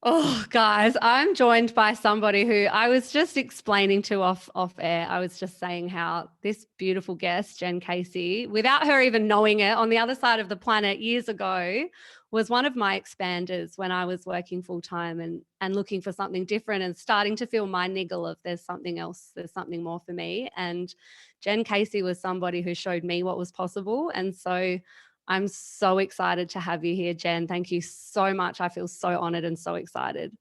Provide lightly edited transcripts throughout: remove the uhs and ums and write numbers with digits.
Oh, guys, I'm joined by somebody who I was just explaining to off air. I was just saying how this beautiful guest, Jen Casey, without her even knowing it, on the other side of the planet years ago, was one of my expanders when I was working full time and looking for something different and starting to feel my niggle of there's something else, there's something more for me. And Jen Casey was somebody who showed me what was possible. And so I'm so excited to have you here, Jen. Thank you so much. I feel so honored and so excited.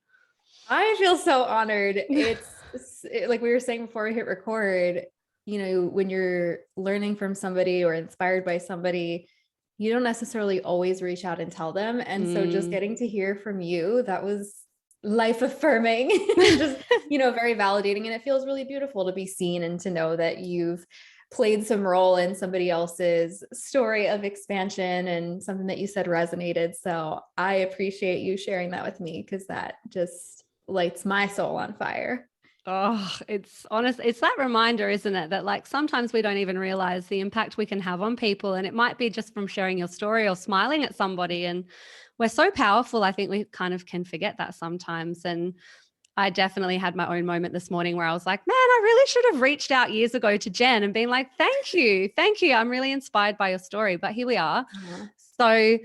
I feel so honored. Like we were saying before we hit record, when you're learning from somebody or inspired by somebody, you don't necessarily always reach out and tell them. And so just Mm. getting to hear from you, that was life affirming, just, very validating. And it feels really beautiful to be seen and to know that you've played some role in somebody else's story of expansion and something that you said resonated. So I appreciate you sharing that with me because that just lights my soul on fire. Oh, it's honest. It's that reminder, isn't it? That like sometimes we don't even realize the impact we can have on people. And it might be just from sharing your story or smiling at somebody. And we're so powerful. I think we kind of can forget that sometimes. And I definitely had my own moment this morning where I was like, man, I really should have reached out years ago to Jen and been like, thank you. Thank you. I'm really inspired by your story. But here we are. Uh, So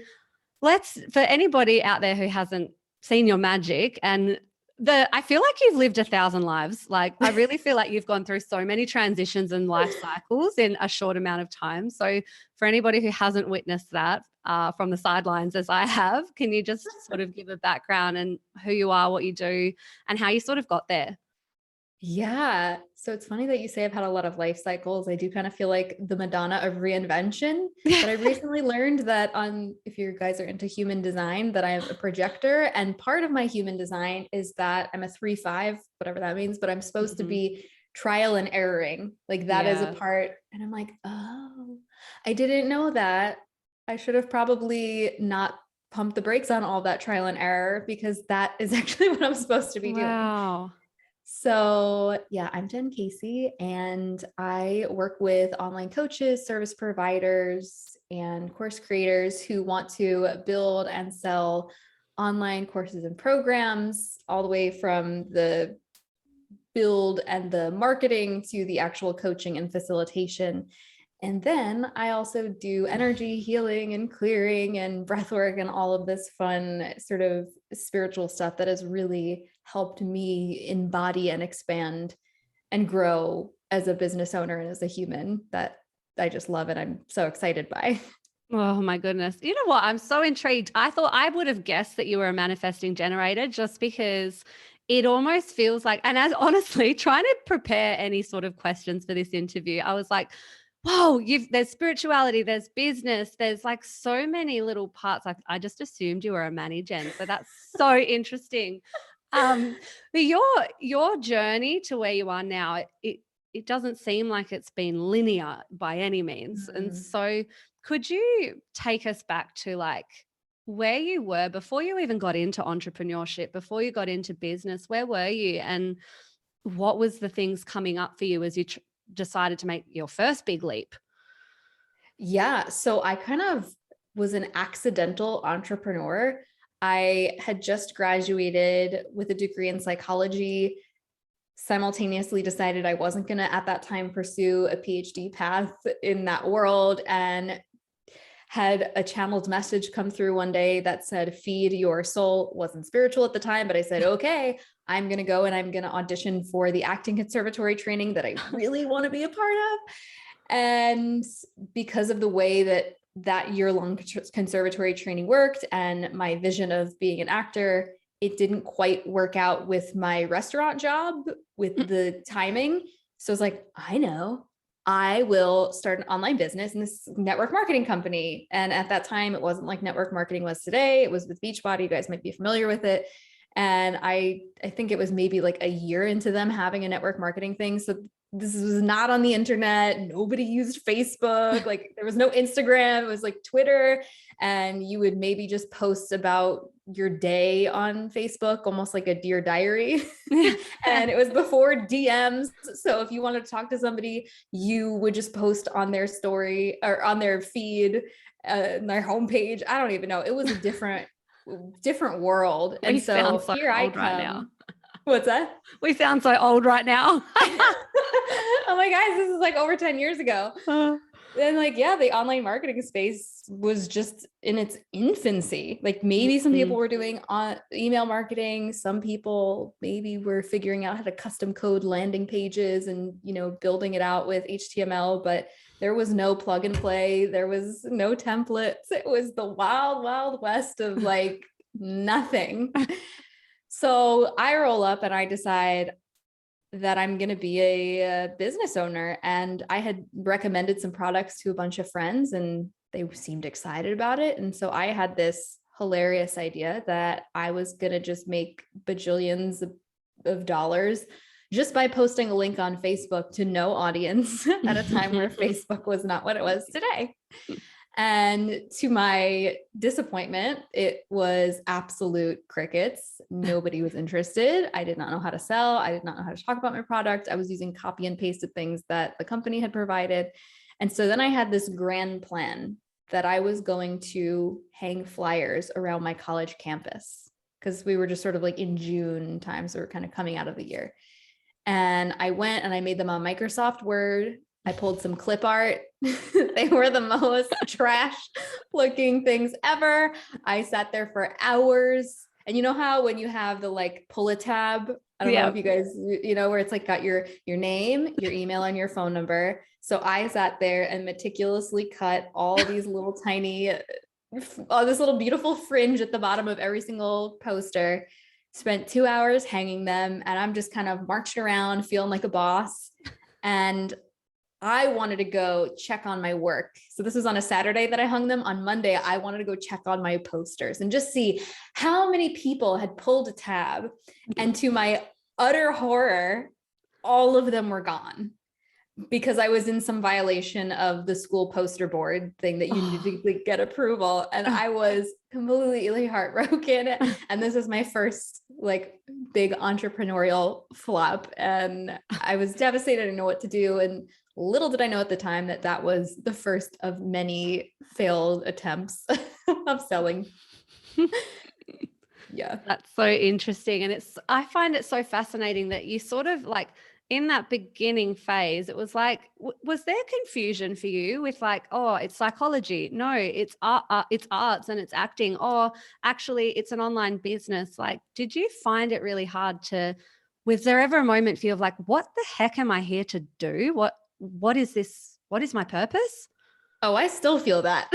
for anybody out there who hasn't seen your magic and I feel like you've lived 1,000 lives. Like I really feel like you've gone through so many transitions and life cycles in a short amount of time. So for anybody who hasn't witnessed that from the sidelines as I have, can you just sort of give a background and who you are, what you do, and how you sort of got there? Yeah. So it's funny that you say I've had a lot of life cycles. I do kind of feel like the Madonna of reinvention, but I recently learned that if you guys are into human design, that I am a projector. And part of my human design is that I'm a 3-5, whatever that means, but I'm supposed to Mhm. be trial and erroring. Like that is a Yeah. part. And I'm like, oh, I didn't know that. I should have probably not pumped the brakes on all that trial and error because that is actually what I'm supposed to be doing. Wow. So, yeah, I'm Jen Casey, and I work with online coaches, service providers, and course creators who want to build and sell online courses and programs, all the way from the build and the marketing to the actual coaching and facilitation. And then I also do energy healing and clearing and breath work and all of this fun sort of spiritual stuff that has really helped me embody and expand and grow as a business owner and as a human that I just love and I'm so excited by. Oh my goodness. You know what? I'm so intrigued. I thought I would have guessed that you were a manifesting generator just because it almost feels like, and as honestly, trying to prepare any sort of questions for this interview, I was like, whoa, there's spirituality, there's business, there's like so many little parts. I just assumed you were a Manny Gen. So that's so interesting. Um, but your journey to where you are now, it doesn't seem like it's been linear by any means. And Mm. so could you take us back to like where you were before you even got into entrepreneurship, before you got into business? Where were you, and what was the things coming up for you as you decided to make your first big leap? Yeah. So I kind of was an accidental entrepreneur. I had just graduated with a degree in psychology, simultaneously decided I wasn't going to at that time pursue a PhD path in that world, and had a channeled message come through one day that said, feed your soul. Wasn't spiritual at the time, but I said, okay, I'm going to go and I'm going to audition for the acting conservatory training that I really want to be a part of. And because of the way that that year-long conservatory training worked and my vision of being an actor, it didn't quite work out with my restaurant job with the timing. So I was like, I know, I will start an online business in this network marketing company. And at that time, it wasn't like network marketing was today. It was with Beachbody. You guys might be familiar with it. And I think it was maybe like a year into them having a network marketing thing. So this was not on the internet. Nobody used Facebook. Like there was no Instagram. It was like Twitter. And you would maybe just post about your day on Facebook, almost like a Dear Diary. And it was before DMs. So if you wanted to talk to somebody, you would just post on their story or on their feed, their homepage. I don't even know. It was a different different world. We And sound so so here I old right now. come. What's that? We sound so old right now. I'm like, guys, this is like over 10 years ago. And like, yeah, the online marketing space was just in its infancy. Like maybe some people were doing on email marketing. Some people maybe were figuring out how to custom code landing pages and, you know, building it out with HTML, but there was no plug and play. There was no templates. It was the wild, wild west of like nothing. So I roll up and I decide that I'm going to be a business owner. And I had recommended some products to a bunch of friends and they seemed excited about it. And so I had this hilarious idea that I was going to just make bajillions of dollars just by posting a link on Facebook to no audience at a time where Facebook was not what it was today. And to my disappointment, it was absolute crickets. Nobody was interested. I did not know how to sell. I did not know how to talk about my product. I was using copy and pasted things that the company had provided. And so then I had this grand plan that I was going to hang flyers around my college campus because we were just sort of like in June time. So we're kind of coming out of the year. And I went and I made them on Microsoft Word. I pulled some clip art. They were the most trash looking things ever. I sat there for hours. And you know how when you have the like pull a tab, I don't know if you guys, you know, where it's like got your name, your email, and your phone number. So I sat there and meticulously cut all these little tiny, all this little beautiful fringe at the bottom of every single poster, spent 2 hours hanging them. And I'm just kind of marching around feeling like a boss. And I wanted to go check on my work. So this was on a Saturday that I hung them. On Monday, I wanted to go check on my posters and just see how many people had pulled a tab. And to my utter horror, all of them were gone because I was in some violation of the school poster board thing that you need to like, get approval. And I was completely heartbroken. And this is my first like big entrepreneurial flop. And I was devastated. I didn't know what to do. And little did I know at the time that that was the first of many failed attempts of selling. Yeah. That's so interesting. And I find it so fascinating that you sort of like in that beginning phase, it was like, was there confusion for you with like, oh, it's psychology? No, it's art, it's arts and it's acting. Or actually it's an online business. Like, did you find it really hard was there ever a moment for you of like, what the heck am I here to do? What is this? What is my purpose? Oh, I still feel that.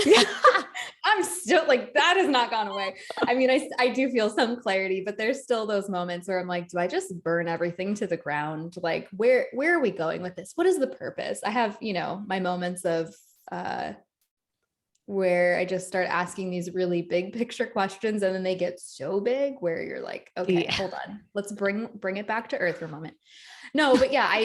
I'm still like, that has not gone away. I mean, I do feel some clarity, but there's still those moments where I'm like, do I just burn everything to the ground? Like, where are we going with this? What is the purpose? I have, you know, my moments of, where I just start asking these really big picture questions and then they get so big where you're like, okay, hold on, let's bring it back to earth for a moment. No, but yeah,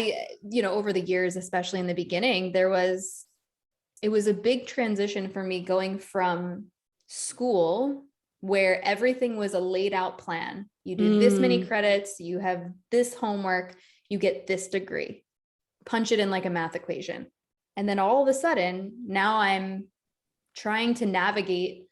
you know, over the years, especially in the beginning, it was a big transition for me going from school where everything was a laid out plan. You do this many credits, you have this homework, you get this degree, punch it in like a math equation. And then all of a sudden, now I'm trying to navigate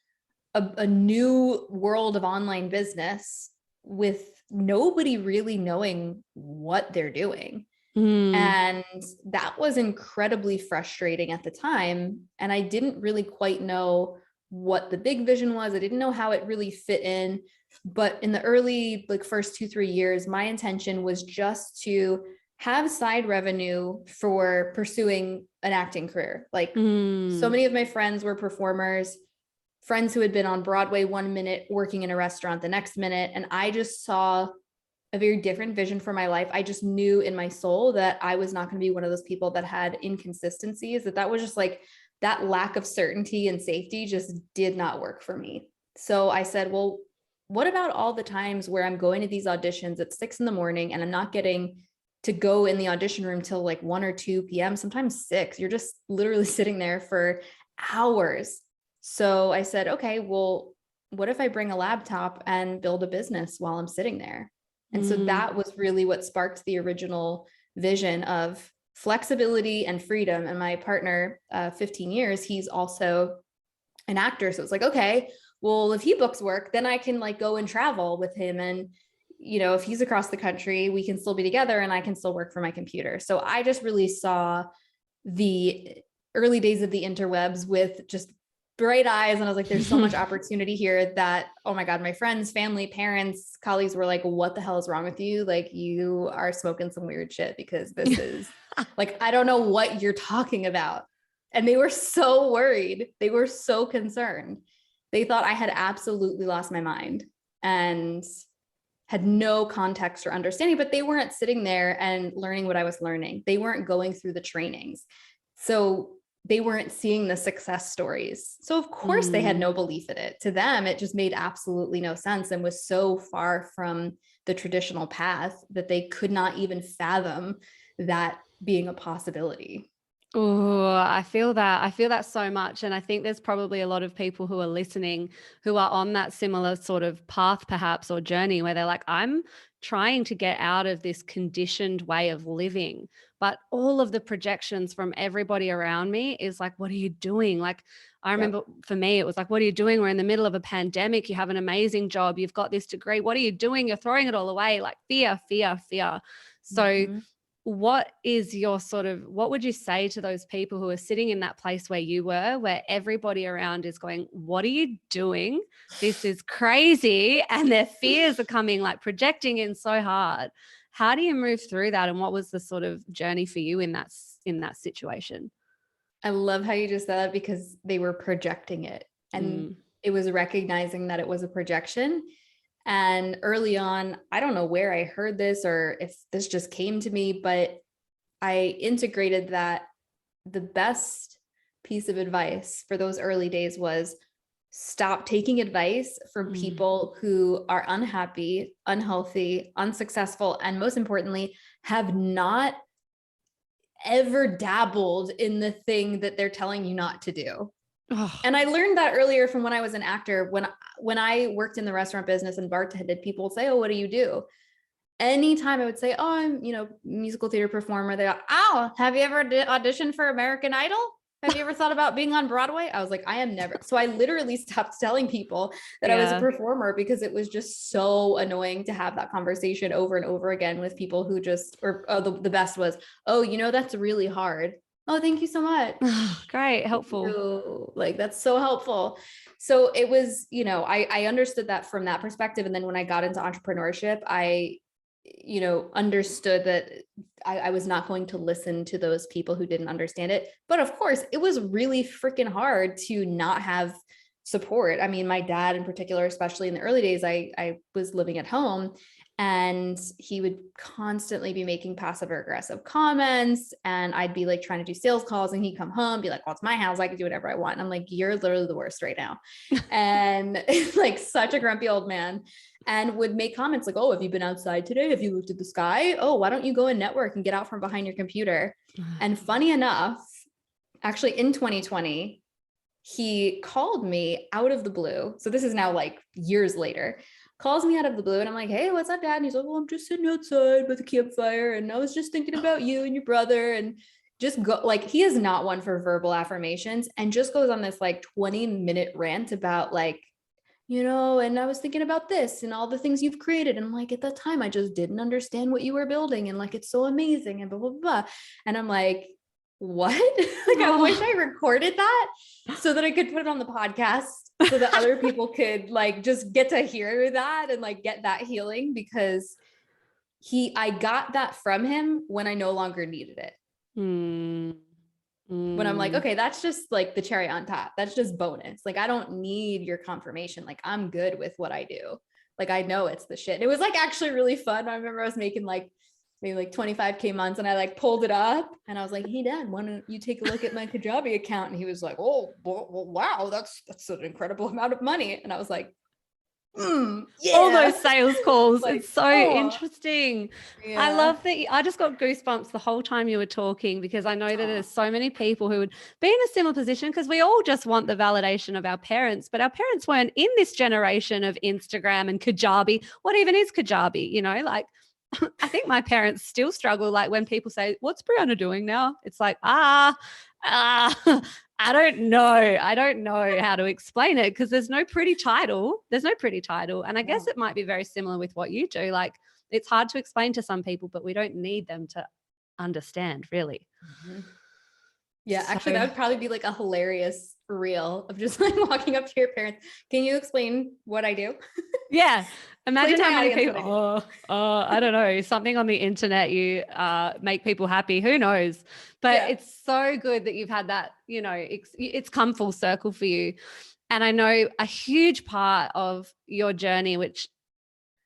a new world of online business with nobody really knowing what they're doing. And that was incredibly frustrating at the time. And I didn't really quite know what the big vision was. I didn't know how it really fit in. But in the early, like first 2-3 years, my intention was just to have side revenue for pursuing an acting career. Like so many of my friends were performers, friends who had been on Broadway 1 minute, working in a restaurant the next minute. And I just saw a very different vision for my life. I just knew in my soul that I was not going to be one of those people that had inconsistencies, that was just like that lack of certainty and safety just did not work for me. So I said, well, what about all the times where I'm going to these auditions at 6 a.m. and I'm not getting to go in the audition room till like 1 or 2 p.m., sometimes 6, you're just literally sitting there for hours. So I said, okay, well, what if I bring a laptop and build a business while I'm sitting there? And so that was really what sparked the original vision of flexibility and freedom. And my partner, 15 years, he's also an actor. So it's like, okay, well, if he books work, then I can like go and travel with him. And, if he's across the country, we can still be together and I can still work from my computer. So I just really saw the early days of the interwebs with just bright eyes. And I was like, there's so much opportunity here that, oh my God, my friends, family, parents, colleagues were like, what the hell is wrong with you? Like, you are smoking some weird shit, because this is like, I don't know what you're talking about. And they were so worried. They were so concerned. They thought I had absolutely lost my mind and had no context or understanding, but they weren't sitting there and learning what I was learning. They weren't going through the trainings. So they weren't seeing the success stories. So of course they had no belief in it. To them, it just made absolutely no sense and was so far from the traditional path that they could not even fathom that being a possibility. Oh, I feel that. I feel that so much. And I think there's probably a lot of people who are listening who are on that similar sort of path, perhaps, or journey where they're like, I'm trying to get out of this conditioned way of living. But all of the projections from everybody around me is like, what are you doing? Like, I remember for me, it was like, what are you doing? We're in the middle of a pandemic. You have an amazing job. You've got this degree. What are you doing? You're throwing it all away. Like fear, fear, fear. So, what is your what would you say to those people who are sitting in that place where you were, where everybody around is going, what are you doing? This is crazy. And their fears are coming, like projecting in so hard. How do you move through that? And what was the sort of journey for you in that situation? I love how you just said that, because they were projecting it, and it was recognizing that it was a projection. And early on, I don't know where I heard this or if this just came to me, but I integrated that the best piece of advice for those early days was stop taking advice from people who are unhappy, unhealthy, unsuccessful, and most importantly, have not ever dabbled in the thing that they're telling you not to do. And I learned that earlier from when I was an actor. When I worked in the restaurant business and bartended, people would say, oh, what do you do? Anytime I would say, oh, I'm, musical theater performer, they go, oh, have you ever auditioned for American Idol? Have you ever thought about being on Broadway? I was like, I am never. So I literally stopped telling people that I was a performer, because it was just so annoying to have that conversation over and over again with people who just, the best was, oh, that's really hard. Oh, thank you so much. Great. Helpful. Like, that's so helpful. So it was, I understood that from that perspective. And then when I got into entrepreneurship, I, understood that I was not going to listen to those people who didn't understand it. But of course, it was really freaking hard to not have support. I mean, my dad in particular, especially in the early days, I was living at home, and he would constantly be making passive or aggressive comments. And I'd be like trying to do sales calls, and he'd come home, be like, well, it's my house, I can do whatever I want. And I'm like, you're literally the worst right now. And like such a grumpy old man, and would make comments like, oh, have you been outside today? Have you looked at the sky? Oh, why don't you go and network and get out from behind your computer? And funny enough, actually in 2020, he called me out of the blue. So this is now like years later. Calls me out of the blue, and I'm like, hey, what's up, Dad? And he's like, well, I'm just sitting outside by the campfire, and I was just thinking about you and your brother. And just go, like, he is not one for verbal affirmations, and just goes on this like 20-minute rant about like, and I was thinking about this and all the things you've created. And I'm like, at that time, I just didn't understand what you were building, and like, it's so amazing and blah, blah, blah. And I'm like, what? Like, I wish I recorded that so that I could put it on the podcast, so that other people could like just get to hear that and like get that healing, because I got that from him when I no longer needed it. When I'm like, okay, that's just like the cherry on top. That's just bonus. Like, I don't need your confirmation. Like, I'm good with what I do. Like, I know it's the shit. It was like actually really fun. I remember I was making like maybe like 25K months, and I like pulled it up, and I was like, hey, Dad, why don't you take a look at my Kajabi account? And he was like, oh, well, wow, that's an incredible amount of money. And I was like, yeah. All those sales calls. Like, it's so interesting. Yeah. I love that. I just got goosebumps the whole time you were talking, because I know that there's so many people who would be in a similar position, because we all just want the validation of our parents, but our parents weren't in this generation of Instagram and Kajabi. What even is Kajabi? Like, I think my parents still struggle. Like when people say, what's Brianna doing now? It's like, I don't know. I don't know how to explain it because there's no pretty title. There's no pretty title. And I guess it might be very similar with what you do. Like it's hard to explain to some people, but we don't need them to understand really. Mhm. Yeah, So, actually, that would probably be like a hilarious reel of just like walking up to your parents. Can you explain what I do? yeah. Imagine Explain to how my many audience people, what I I don't know, something on the internet, you make people happy. Who knows? But Yeah. it's so good that you've had that, it's come full circle for you. And I know a huge part of your journey, which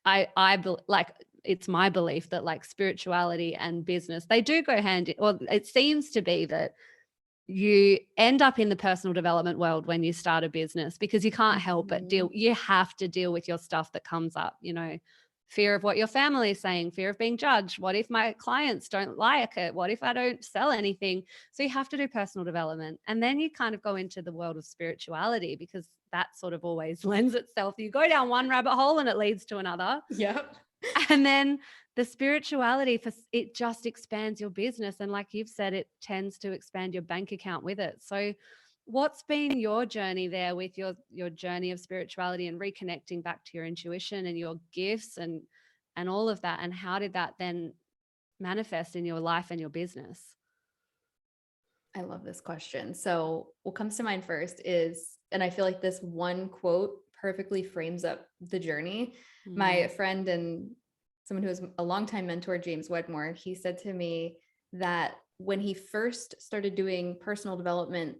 like, it's my belief that like spirituality and business, they do go hand in, or it seems to be that you end up in the personal development world when you start a business because you can't help but you have to deal with your stuff that comes up, fear of what your family is saying, fear of being judged. What if my clients don't like it? What if I don't sell anything? So you have to do personal development. And then you kind of go into the world of spirituality because that sort of always lends itself. You go down one rabbit hole and it leads to another. Yep. And then the spirituality, it just expands your business. And like you've said, it tends to expand your bank account with it. So what's been your journey there with your journey of spirituality and reconnecting back to your intuition and your gifts and all of that? And how did that then manifest in your life and your business? I love this question. So what comes to mind first is, and I feel like this one quote perfectly frames up the journey. My friend and someone who was a longtime mentor, James Wedmore, he said to me that when he first started doing personal development,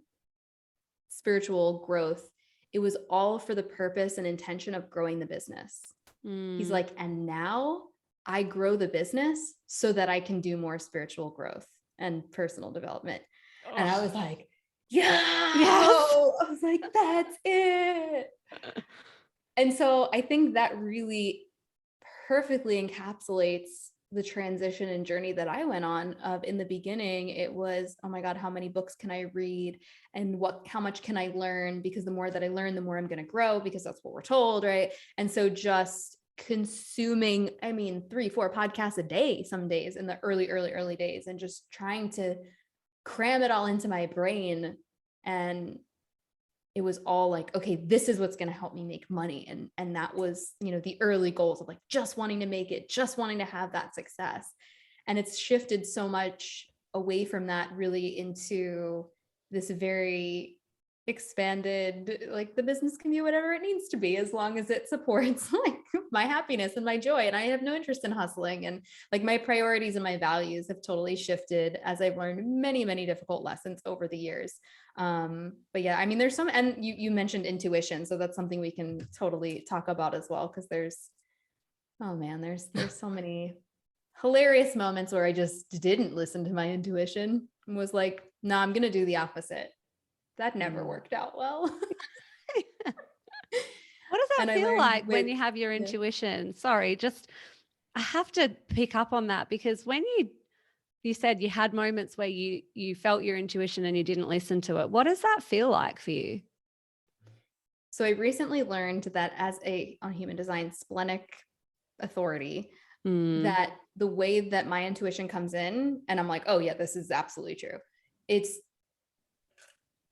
spiritual growth, it was all for the purpose and intention of growing the business. He's like, and now I grow the business so that I can do more spiritual growth and personal development. And I was like, yeah, Yes. I was like, that's it. And so I think that really perfectly encapsulates the transition and journey that I went on. Of in the beginning, it was, oh my God, how many books can I read? And how much can I learn? Because the more that I learn, the more I'm going to grow, because that's what we're told. Right. And so just consuming, 3-4 podcasts a day, some days in the early days, and just trying to cram it all into my brain. And it was all like, okay, this is what's going to help me make money. And that was, the early goals of like, just wanting to make it, just wanting to have that success. And it's shifted so much away from that really into this very expanded, like the business can be whatever it needs to be, as long as it supports like my happiness and my joy. And I have no interest in hustling. And like my priorities and my values have totally shifted as I've learned many, many difficult lessons over the years. But yeah, there's some, and you mentioned intuition. So that's something we can totally talk about as well. Cause there's so many hilarious moments where I just didn't listen to my intuition and was like, no, I'm going to do the opposite. That never worked out well. What does that feel like when you have your intuition? Sorry, I have to pick up on that, because when you said you had moments where you felt your intuition and you didn't listen to it, what does that feel like for you? So I recently learned that as on human design splenic authority, that the way that my intuition comes in, and I'm like, oh yeah, this is absolutely true.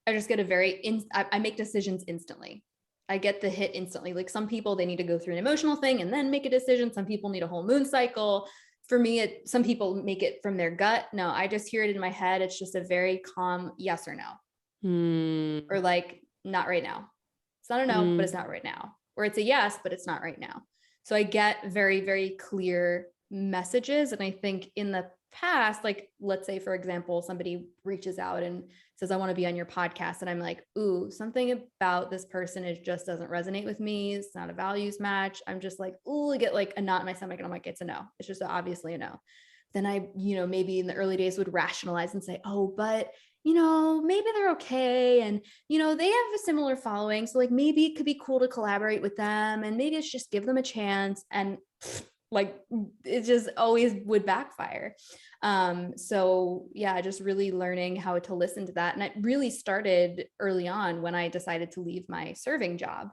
I just get I make decisions instantly. I get the hit instantly. Like some people, they need to go through an emotional thing and then make a decision. Some people need a whole moon cycle. For me, some people make it from their gut. No, I just hear it in my head. It's just a very calm yes or no. Or like, not right now. It's not a no, but it's not right now. Or it's a yes, but it's not right now. So I get very, very clear messages. And I think in the past, like, let's say, for example, somebody reaches out and says, I want to be on your podcast. And I'm like, ooh, something about this person just doesn't resonate with me. It's not a values match. I'm just like, ooh, I get like a knot in my stomach. And I'm like, it's a no. It's just obviously a no. Then I, maybe in the early days would rationalize and say, oh, but maybe they're okay. And, they have a similar following. So like, maybe it could be cool to collaborate with them, and maybe it's just give them a chance. And like, it just always would backfire. So yeah, just really learning how to listen to that. And it really started early on when I decided to leave my serving job.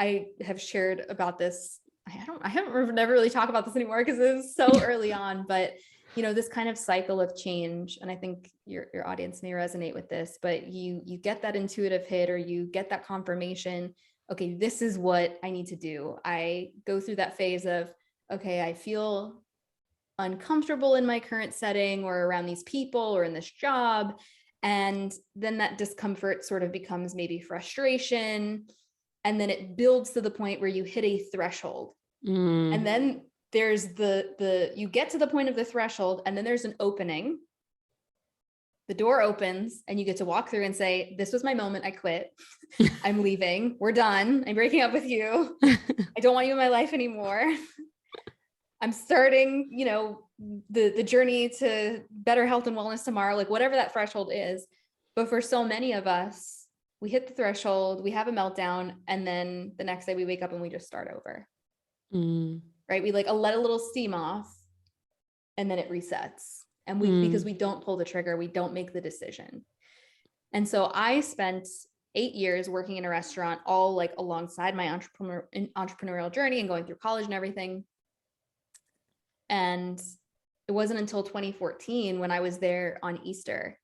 I have shared about this. I never really talk about this anymore because it was so early on, but this kind of cycle of change. And I think your audience may resonate with this, but you get that intuitive hit, or you get that confirmation. Okay, this is what I need to do. I go through that phase of, okay, I feel uncomfortable in my current setting or around these people or in this job. And then that discomfort sort of becomes maybe frustration. And then it builds to the point where you hit a threshold. And then there's you get to the point of the threshold, and then there's an opening. The door opens and you get to walk through and say, this was my moment. I quit. I'm leaving. We're done. I'm breaking up with you. I don't want you in my life anymore. I'm starting, the journey to better health and wellness tomorrow, like whatever that threshold is. But for so many of us, we hit the threshold, we have a meltdown, and then the next day we wake up and we just start over. Right? We let a little steam off, and then it resets. And because we don't pull the trigger, we don't make the decision. And so I spent 8 years working in a restaurant, all like alongside my entrepreneurial journey and going through college and everything. And it wasn't until 2014 when I was there on Easter,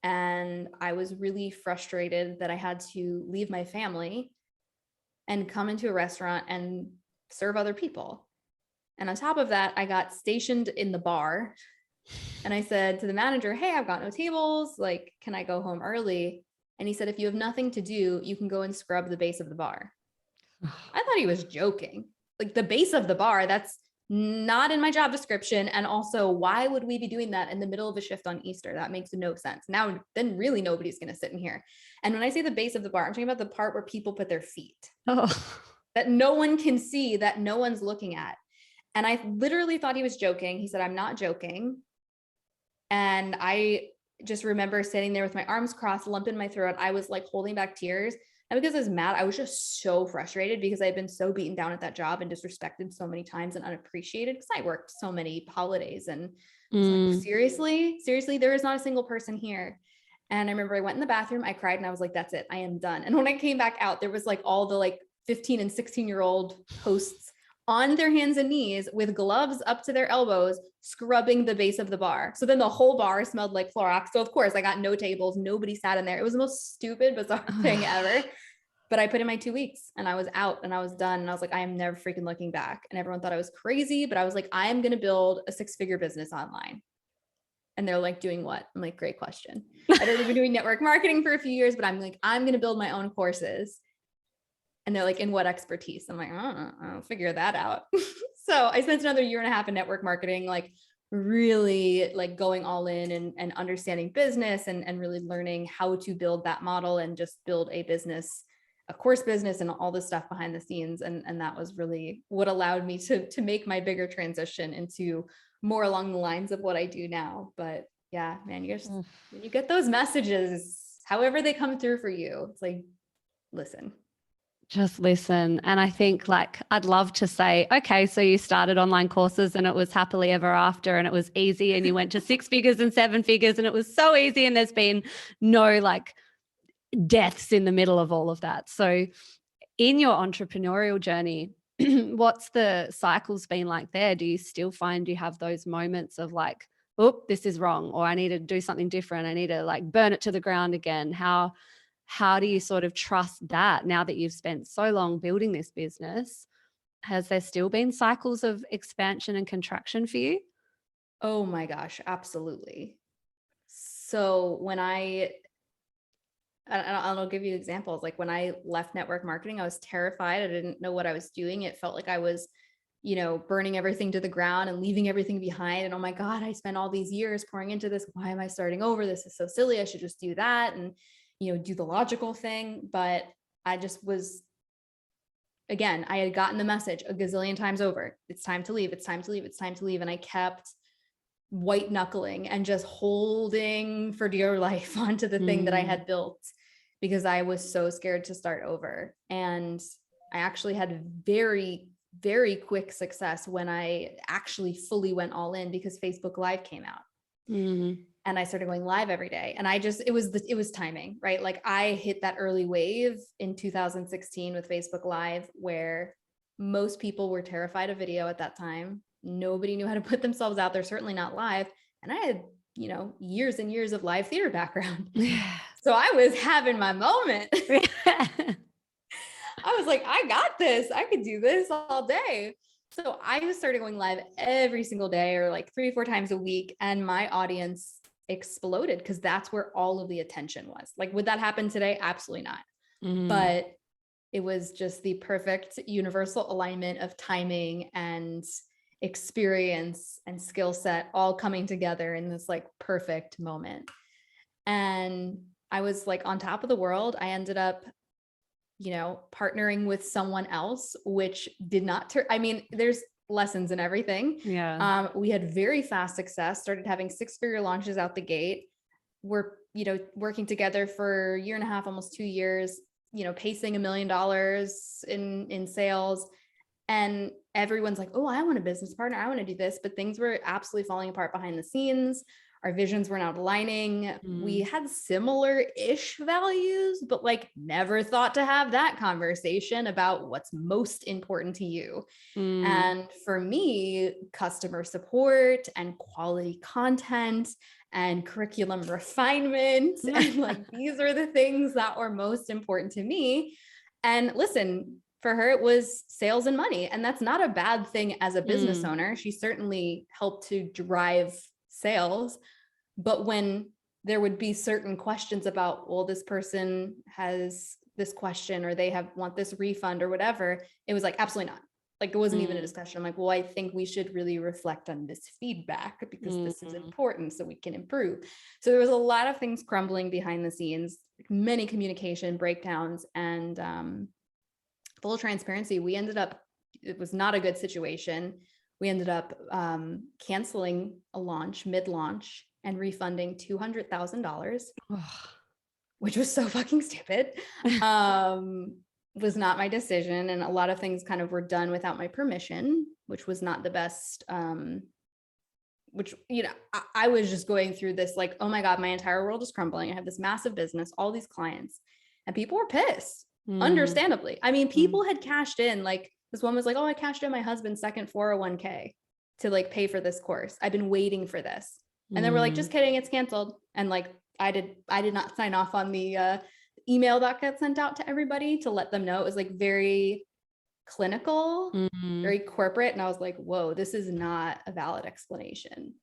and I was really frustrated that I had to leave my family and come into a restaurant and serve other people. And on top of that, I got stationed in the bar, and I said to the manager, hey, I've got no tables. Like, can I go home early? And he said, if you have nothing to do, you can go and scrub the base of the bar. I thought he was joking. Like, the base of the bar, that's not in my job description. And also, why would we be doing that in the middle of a shift on Easter? That makes no sense. Now, then really nobody's going to sit in here. And when I say the base of the bar, I'm talking about the part where people put their feet. That no one can see, that no one's looking at. And I literally thought he was joking. He said, I'm not joking. And I just remember sitting there with my arms crossed, lump in my throat. I was like holding back tears. And because I was mad, I was just so frustrated because I'd been so beaten down at that job and disrespected so many times and unappreciated because I worked so many holidays. And I was like, seriously, there is not a single person here. And I remember I went in the bathroom, I cried, and I was like, that's it, I am done. And when I came back out, there was like all the like 15 and 16-year-old hosts on their hands and knees with gloves up to their elbows, scrubbing the base of the bar. So then the whole bar smelled like Clorox. So of course I got no tables, nobody sat in there. It was the most stupid, bizarre thing ever. But I put in my 2 weeks and I was out and I was done. And I was like, I am never freaking looking back. And everyone thought I was crazy, but I was like, I am going to build a 6-figure business online. And they're like, doing what? I'm like, great question. I'd already been doing network marketing for a few years, but I'm like, I'm going to build my own courses. And they're like, in what expertise? I'm like, I'll figure that out. So I spent another 1.5 years in network marketing, like really like going all in and understanding business and really learning how to build that model and just build a business, a course business and all this stuff behind the scenes. And that was really what allowed me to make my bigger transition into more along the lines of what I do now. But yeah, man, when you get those messages, however they come through for you, it's like, listen. Just listen. And I think like, I'd love to say, okay, so you started online courses and it was happily ever after and it was easy and you went to 6 figures and 7 figures and it was so easy and there's been no like deaths in the middle of all of that. So in your entrepreneurial journey, what's the cycles been like there? Do you still find you have those moments of like, oh, this is wrong, or I need to do something different. I need to like burn it to the ground again. How do you sort of trust that now that you've spent so long building this business? Has there still been cycles of expansion and contraction for you? Oh my gosh, absolutely. So when I'll give you examples. Like when I left network marketing, I was terrified. I didn't know what I was doing. It felt like I was, burning everything to the ground and leaving everything behind. And oh my God, I spent all these years pouring into this. Why am I starting over? This is so silly. I should just do that and, do the logical thing. But I just was, again, I had gotten the message a gazillion times over. It's time to leave. It's time to leave. It's time to leave. And I kept white knuckling and just holding for dear life onto the thing that I had built because I was so scared to start over. And I actually had very, very quick success when I actually fully went all in because Facebook Live came out. And I started going live every day. And it was timing, right? Like I hit that early wave in 2016 with Facebook Live where most people were terrified of video at that time. Nobody knew how to put themselves out there, certainly not live. And I had, years and years of live theater background. So I was having my moment. I was like, I got this. I could do this all day. So I started going live every single day, or like 3 or 4 times a week. And my audience exploded because that's where all of the attention was. Like, would that happen today? Absolutely not. But it was just the perfect universal alignment of timing and experience and skill set all coming together in this like perfect moment. And I was like on top of the world. I ended up, partnering with someone else, which did not there's lessons in everything. Yeah. We had very fast success, started having 6-figure launches out the gate. We're, working together for a year and a half, almost 2 years, pacing $1 million in sales. And everyone's like, oh, I want a business partner. I want to do this. But things were absolutely falling apart behind the scenes. Our visions were not aligning. We had similar-ish values, but like never thought to have that conversation about what's most important to you. And for me, customer support and quality content and curriculum refinement, and like these are the things that were most important to me. And listen, for her, it was sales and money. And that's not a bad thing as a business owner. She certainly helped to drive sales. But when there would be certain questions about, well, this person has this question, or they want this refund or whatever, it was like, absolutely not. Like, it wasn't even a discussion. I'm like, well, I think we should really reflect on this feedback because this is important so we can improve. So there was a lot of things crumbling behind the scenes, many communication breakdowns, and full transparency. It was not a good situation. We ended up canceling a launch mid-launch and refunding $200,000, which was so fucking stupid. Was not my decision. And a lot of things kind of were done without my permission, which was not the best. Which, I was just going through this like, oh my God, my entire world is crumbling. I have this massive business, all these clients, and people were pissed, understandably. I mean, people had cashed in, like this one was like, oh, I cashed in my husband's second 401k to like pay for this course. I've been waiting for this. And then we're like, just kidding, it's canceled. And like, I did not sign off on the email that got sent out to everybody to let them know. It was like very clinical, very corporate. And I was like, whoa, this is not a valid explanation.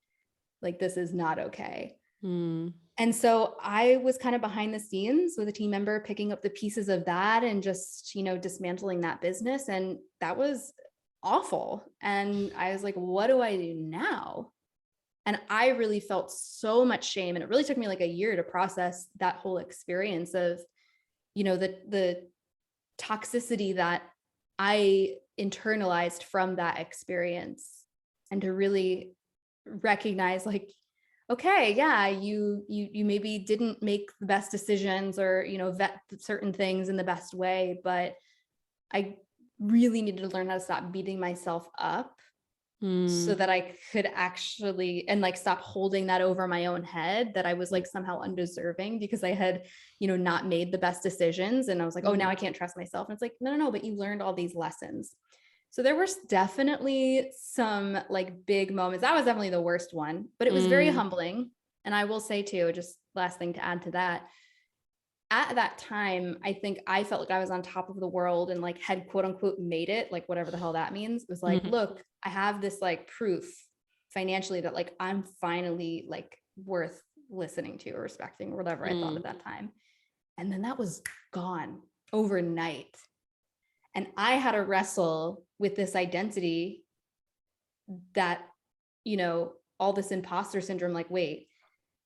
Like, this is not okay. And so I was kind of behind the scenes with a team member, picking up the pieces of that and just, dismantling that business. And that was awful. And I was like, what do I do now? And I really felt so much shame. And it really took me like a year to process that whole experience of, the toxicity that I internalized from that experience, and to really recognize like, okay, yeah, you maybe didn't make the best decisions or, vet certain things in the best way, but I really needed to learn how to stop beating myself up so that I could actually, and like stop holding that over my own head, that I was like somehow undeserving because I had, not made the best decisions. And I was like, oh, now I can't trust myself. And it's like, no, but you learned all these lessons. So there was definitely some like big moments. That was definitely the worst one, but it was very humbling. And I will say too, just last thing to add to that, at that time, I think I felt like I was on top of the world and like had quote unquote made it, like whatever the hell that means. It was like, look, I have this like proof financially that like I'm finally like worth listening to or respecting or whatever I thought at that time. And then that was gone overnight. And I had to wrestle with this identity that, all this imposter syndrome, like, wait,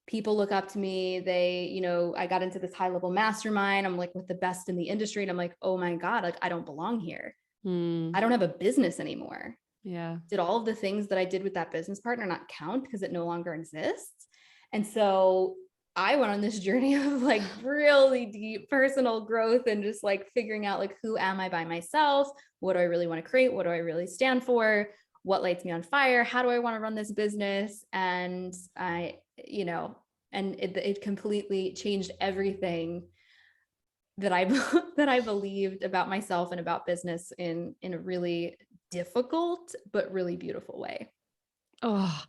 people look up to me. They, I got into this high level mastermind. I'm like with the best in the industry. And I'm like, oh my God, like I don't belong here. I don't have a business anymore. Yeah. Did all of the things that I did with that business partner not count because it no longer exists? And so I went on this journey of like really deep personal growth and just like figuring out like, who am I by myself? What do I really want to create? What do I really stand for? What lights me on fire? How do I want to run this business? And and it completely changed everything that I that I believed about myself and about business in a really difficult, but really beautiful way. Oh,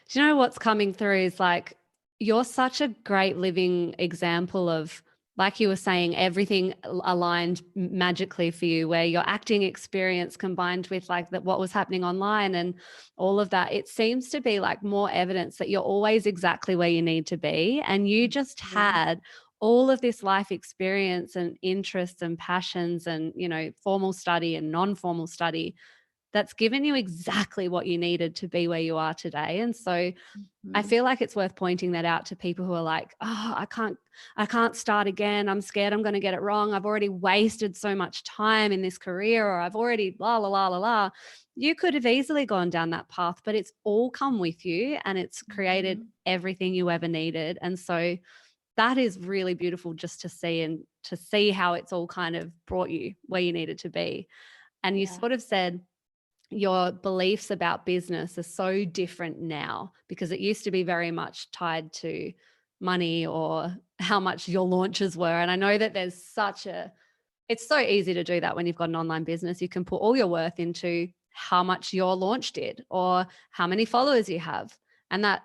do you know what's coming through is like, you're such a great living example of, like you were saying, everything aligned magically for you, where your acting experience combined with like what was happening online and all of that. It seems to be like more evidence that you're always exactly where you need to be. And you just Mhm. had all of this life experience and interests and passions and, formal study and non-formal study that's given you exactly what you needed to be where you are today. And so I Mhm. feel like it's worth pointing that out to people who are like, oh, I can't start again. I'm scared I'm going to get it wrong. I've already wasted so much time in this career, or I've already la, la, la, la, la. You could have easily gone down that path, but it's all come with you and it's created Mhm. everything you ever needed. And so that is really beautiful just to see, and to see how it's all kind of brought you where you needed to be. And you Yeah. sort of said, your beliefs about business are so different now, because it used to be very much tied to money or how much your launches were. And I know that it's so easy to do that when you've got an online business. You can put all your worth into how much your launch did or how many followers you have. And that,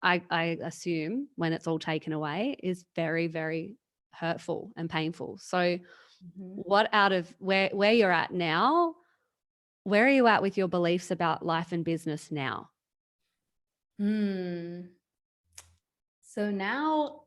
I assume, when it's all taken away, is very, very hurtful and painful. So Mhm. what out of where you're at now, where are you at with your beliefs about life and business now? Hmm. So now,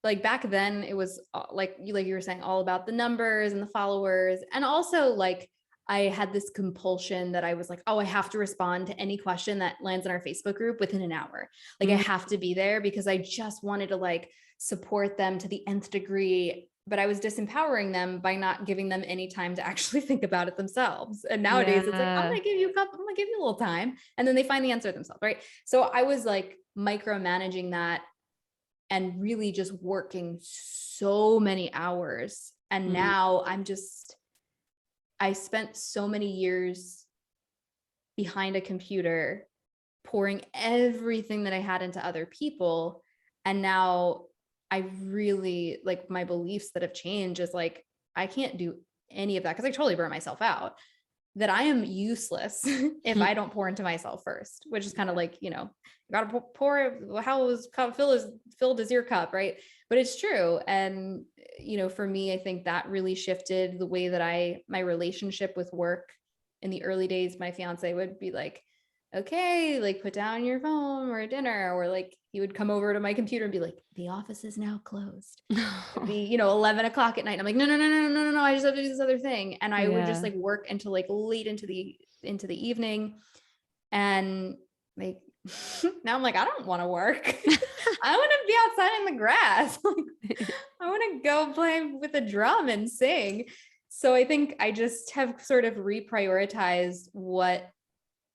like back then, it was like you were saying, all about the numbers and the followers, and also like I had this compulsion that I was like, oh, I have to respond to any question that lands in our Facebook group within an hour. Like I Mm, have to be there because I just wanted to like support them to the nth degree. But I was disempowering them by not giving them any time to actually think about it themselves. And nowadays it's like, I'm yeah. gonna give you a little time. And then they find the answer themselves, right? So I was like micromanaging that and really just working so many hours. And Mm, now I spent so many years behind a computer pouring everything that I had into other people. And now I really like my beliefs that have changed is like, I can't do any of that because I totally burn myself out. That I am useless if I don't pour into myself first, which is kind of like, you gotta pour, how is cup filled is your cup, right? But it's true. And, for me, I think that really shifted the way that my relationship with work. In the early days, my fiance would be like, okay, like put down your phone or dinner, or like he would come over to my computer and be like, the office is now closed. It'd be 11 o'clock at night. I'm like, no, no, no, no, no, no, no, I just have to do this other thing. And I would just yeah. like work until like late into the evening. And like now I'm like, I don't want to work. I want to be outside in the grass. Like, I want to go play with a drum and sing. So I think I just have sort of reprioritized what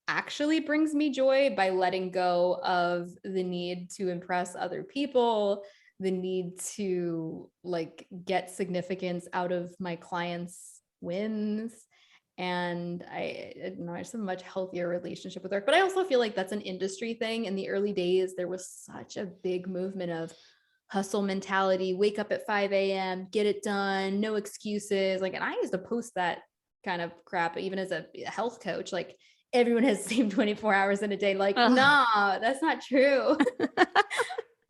actually brings me joy by letting go of the need to impress other people, the need to like get significance out of my clients' wins. And I don't know, I just have a much healthier relationship with work. But I also feel like that's an industry thing. In the early days, there was such a big movement of hustle mentality, wake up at 5 a.m., get it done, no excuses. Like, and I used to post that kind of crap, even as a health coach, like everyone has the same 24 hours in a day. Like, Ugh. nah, that's not true.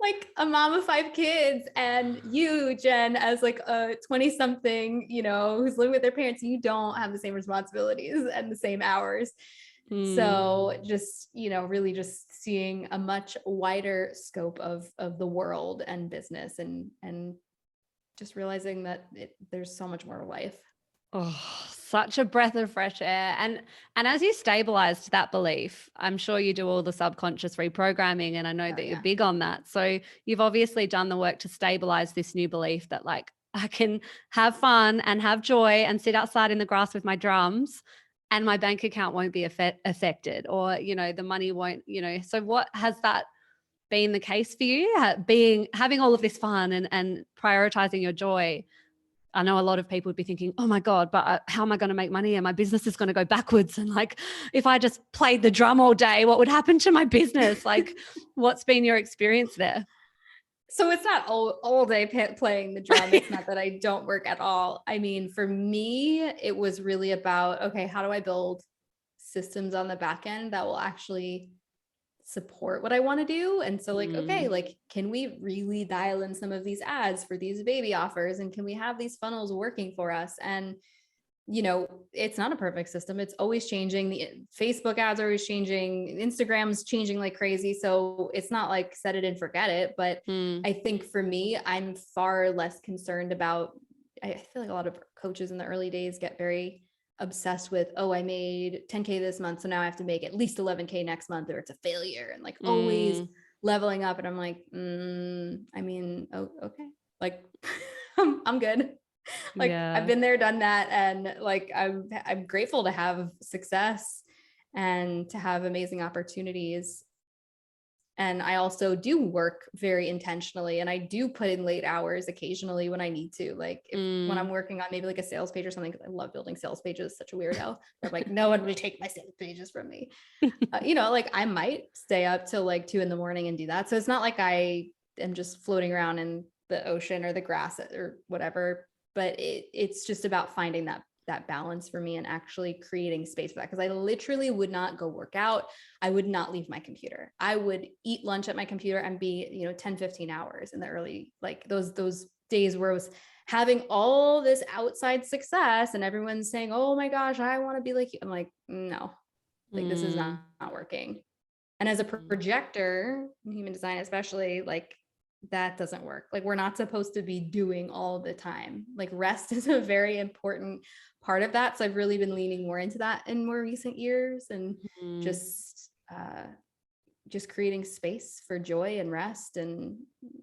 Like a mom of 5 kids, and you, Jen, as like a 20 something, who's living with their parents, you don't have the same responsibilities and the same hours. Mm. So just, really just seeing a much wider scope of the world and business, and just realizing that there's so much more to life. Oh, such a breath of fresh air. And as you stabilized that belief, I'm sure you do all the subconscious reprogramming, and I know Oh that you're yeah. big on that. So you've obviously done the work to stabilize this new belief that like I can have fun and have joy and sit outside in the grass with my drums, and my bank account won't be affected, or the money won't, so what has that been the case for you, having all of this fun and prioritizing your joy? I know a lot of people would be thinking, oh my God, but how am I going to make money? And my business is going to go backwards. And like, if I just played the drum all day, what would happen to my business? Like, what's been your experience there? So it's not all day playing the drum. It's not that I don't work at all. I mean, for me, it was really about, okay, how do I build systems on the back end that will actually support what I want to do? And so like, okay, like, can we really dial in some of these ads for these baby offers? And can we have these funnels working for us? And it's not a perfect system. It's always changing. The Facebook ads are always changing. Instagram's changing like crazy. So it's not like set it and forget it. But I think for me, I'm far less concerned about, I feel like a lot of coaches in the early days get very obsessed with, oh, I made 10K this month, so now I have to make at least 11K next month or it's a failure, and like always leveling up. And I'm like, I mean, oh, okay. Like I'm good. Like I've been there, done that. And like, I'm grateful to have success and to have amazing opportunities. And I also do work very intentionally, and I do put in late hours occasionally when I need to, like when I'm working on maybe like a sales page or something, because I love building sales pages, such a weirdo. I'm like, no one would take my sales pages from me. Like I might stay up till like 2 a.m. and do that. So it's not like I am just floating around in the ocean or the grass or whatever, but it's just about finding that balance for me and actually creating space for that. Because I literally would not go work out. I would not leave my computer. I would eat lunch at my computer and be, 10, 15 hours in the early, like those days where I was having all this outside success and everyone's saying, oh my gosh, I want to be like you. I'm like, no, like this is not working. And as a projector, human design especially, like that doesn't work. Like we're not supposed to be doing all the time. Like rest is a very important part of that. So I've really been leaning more into that in more recent years, and just creating space for joy and rest, and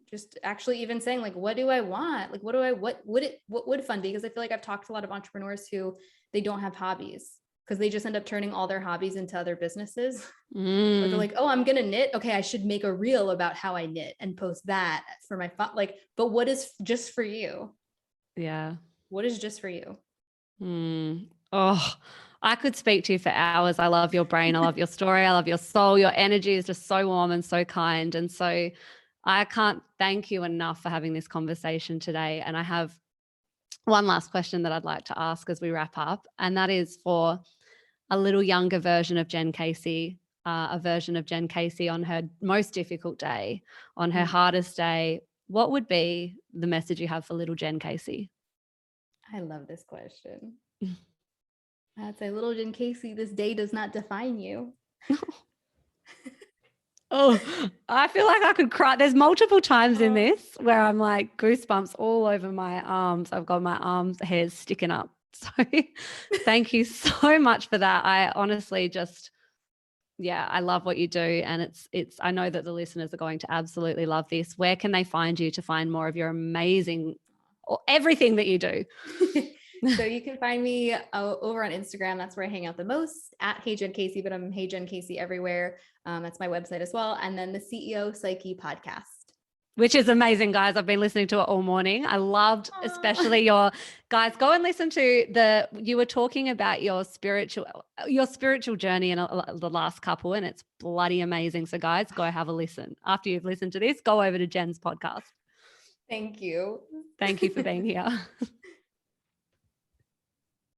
just actually even saying like, what do I want? Like, what would fun be? Because I feel like I've talked to a lot of entrepreneurs who they don't have hobbies, because they just end up turning all their hobbies into other businesses. Or they're like, oh, I'm going to knit. Okay, I should make a reel about how I knit and post that for my fun. Like, but what is just for you? Yeah. What is just for you? Oh, I could speak to you for hours. I love your brain. I love your story. I love your soul. Your energy is just so warm and so kind. And so I can't thank you enough for having this conversation today. And I have one last question that I'd like to ask as we wrap up. And that is for a little younger version of Jen Casey, a version of Jen Casey on her most difficult day, on her hardest day. What would be the message you have for little Jen Casey? I love this question. I'd say, little Jen Casey, this day does not define you. Oh, I feel like I could cry. There's multiple times in this where I'm like goosebumps all over my arms. I've got my arms hairs sticking up. So thank you so much for that. I honestly just, I love what you do. And I know that the listeners are going to absolutely love this. Where can they find you to find more of your amazing, or everything that you do? So you can find me over on Instagram. That's where I hang out the most, at Hey Jen Casey, but I'm Hey Jen Casey everywhere. That's my website as well. And then the CEO Psyche podcast, which is amazing, guys. I've been listening to it all morning. I loved especially your guys. Go and listen to you were talking about your spiritual journey in the last couple, and it's bloody amazing. So guys, go have a listen. After you've listened to this, go over to Jen's podcast. Thank you. Thank you for being here.